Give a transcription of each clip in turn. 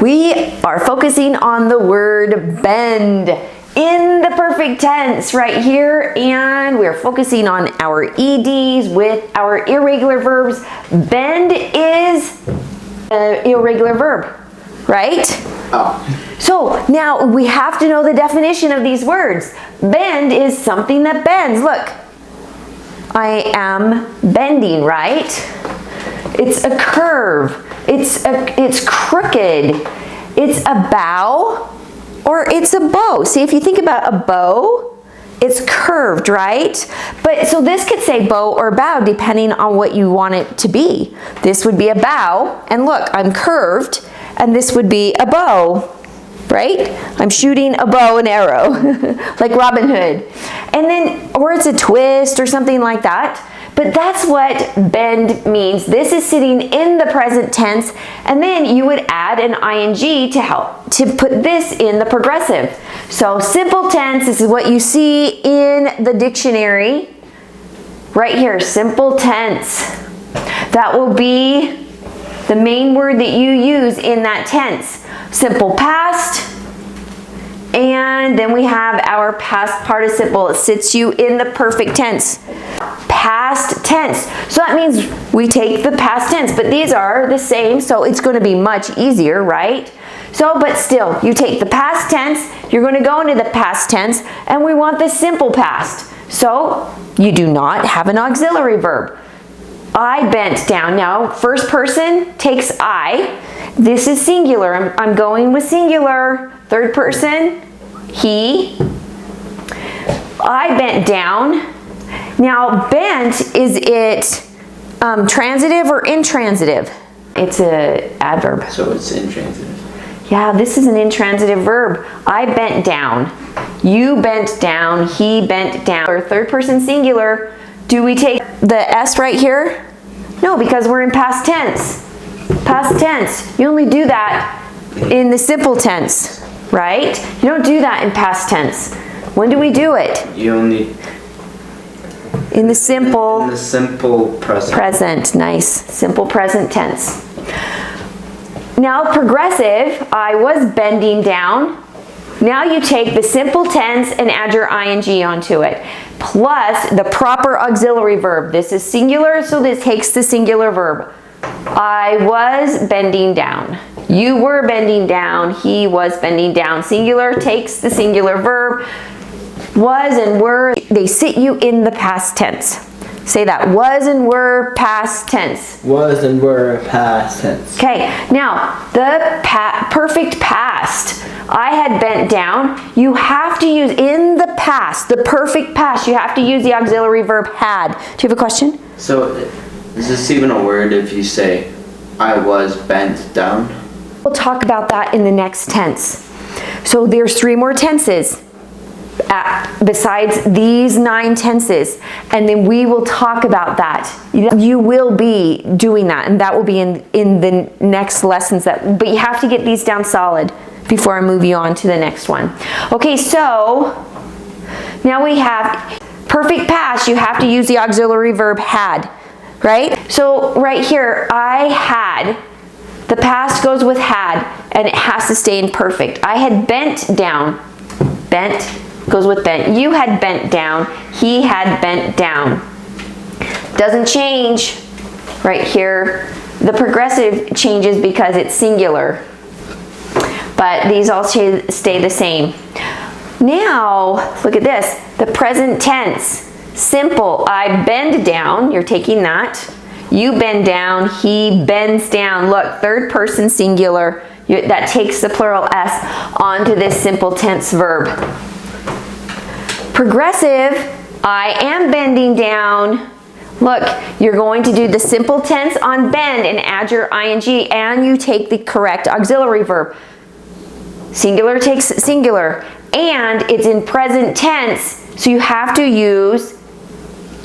We are focusing on the word bend in the perfect tense right here, and we're focusing on our EDs with our irregular verbs. Bend is an irregular verb, right? Oh. So now we have to know the definition of these words. Bend is something that bends. Look, I am bending, right? It's a curve. It's crooked. It's a bow or it's a bow. See, if you think about a bow, it's curved, right? But so this could say bow or bow depending on what you want it to be. This would be a bow, and look, I'm curved, and this would be a bow, right? I'm shooting a bow and arrow, like Robin Hood. And then, or it's a twist or something like that. But that's what bend means. This is sitting in the present tense, and then you would add an ing to help to put this in the progressive. So simple tense, this is what you see in the dictionary. Right here, simple tense. That will be the main word that you use in that tense. Simple past, and then we have our past participle. It sits you in the perfect tense. Past tense. So that means we take the past tense, but these are the same, so it's going to be much easier, right? So, but still, you take the past tense, you're going to go into the past tense, and we want the simple past. So, you do not have an auxiliary verb. I bent down. Now, first person takes I. This is singular. I'm going with singular. Third person, he. I bent down. Now, bent, is it transitive or intransitive? It's an adverb. So it's intransitive. Yeah, this is an intransitive verb. I bent down. You bent down. He bent down. Or third person singular. Do we take the S right here? No, because we're in past tense. Past tense. You only do that in the simple tense, right? You don't do that in past tense. When do we do it? You only... In the simple... In the simple present. Present, nice. Simple present tense. Now progressive, I was bending down. Now you take the simple tense and add your ing onto it, plus the proper auxiliary verb. This is singular, so this takes the singular verb. I was bending down. You were bending down. He was bending down. Singular takes the singular verb. Was and were, they sit you in the past tense. Say that. Was and were past tense. Was and were past tense. Okay, now the perfect past. I had bent down. You have to use in the past, the perfect past, you have to use the auxiliary verb had. Do you have a question? So is this even a word if you say I was bent down? We'll talk about that in the next tense. So there's 3 more tenses besides these 9 tenses, and then we will talk about that. You will be doing that, and that will be in the next lessons. But you have to get these down solid before I move you on to the next one. Okay, so now we have perfect past. You have to use the auxiliary verb had, right? So right here, I had. The past goes with had, and it has to stay in perfect. I had bent down. Bent goes with bent. You had bent down. He had bent down. Doesn't change right here. The progressive changes because it's singular. But these all stay the same. Now, look at this. The present tense. Simple. I bend down. You're taking that. You bend down. He bends down. Look, third person singular. That takes the plural S onto this simple tense verb. Progressive, I am bending down. Look, you're going to do the simple tense on bend and add your ing, and you take the correct auxiliary verb. Singular takes singular, and it's in present tense, so you have to use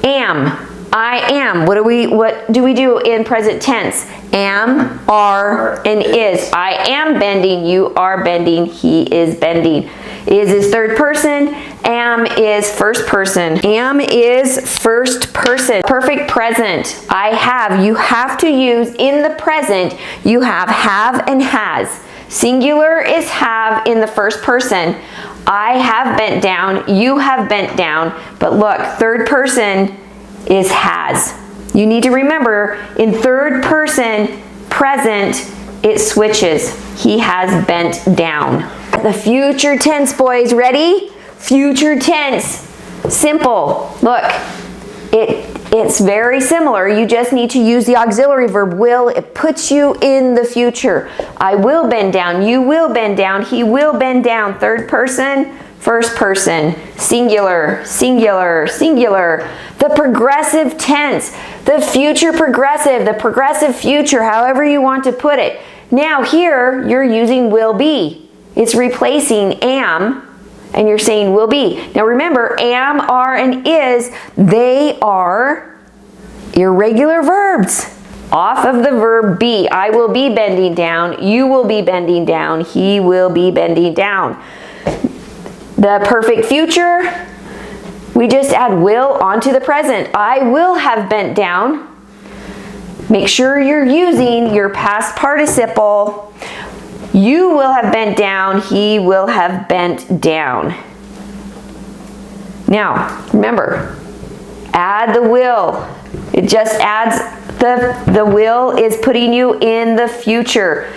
am. I am. What do we do in present tense? Am, are, and is. I am bending, you are bending, he is bending. Is third person, am is first person. Am is first person. Perfect present. I have. You have to use in the present, you have and has. Singular is have in the first person. I have bent down, you have bent down, but look, third person is has. You need to remember, in third person present, it switches. He has bent down. The future tense, boys, ready? Future tense, simple. Look, it's very similar. You just need to use the auxiliary verb will. It puts you in the future. I will bend down, you will bend down, he will bend down. Third person, first person, singular, singular, singular. The progressive tense, the future progressive, the progressive future, however you want to put it. Now here, you're using will be. It's replacing am, and you're saying will be. Now remember, am, are, and is, they are irregular verbs. Off of the verb be. I will be bending down, you will be bending down, he will be bending down. The perfect future, we just add will onto the present. I will have bent down. Make sure you're using your past participle. You will have bent down, he will have bent down. Now, remember, add the will. It just adds, the will is putting you in the future.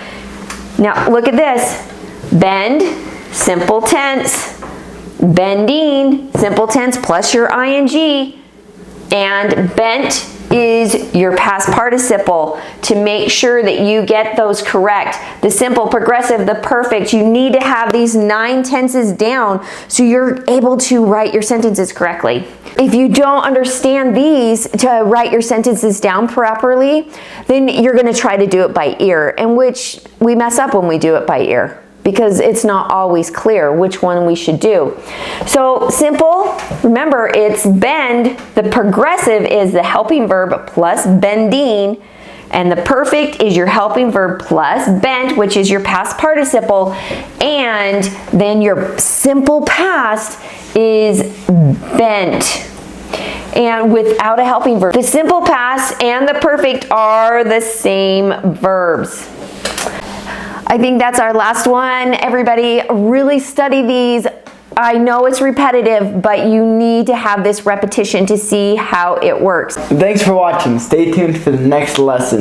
Now, look at this. Bend, simple tense. Bending, simple tense plus your ing. And bent is your past participle. To make sure that you get those correct, the simple, progressive, the perfect, you need to have these 9 tenses down so you're able to write your sentences correctly. If you don't understand these to write your sentences down properly, then you're going to try to do it by ear, and which we mess up when we do it by ear, because it's not always clear which one we should do. So simple, remember, it's bend. The progressive is the helping verb plus bending, and the perfect is your helping verb plus bent, which is your past participle, and then your simple past is bent, and without a helping verb. The simple past and the perfect are the same verbs. I think that's our last one. Everybody, really study these. I know it's repetitive, but you need to have this repetition to see how it works. Thanks for watching. Stay tuned for the next lesson.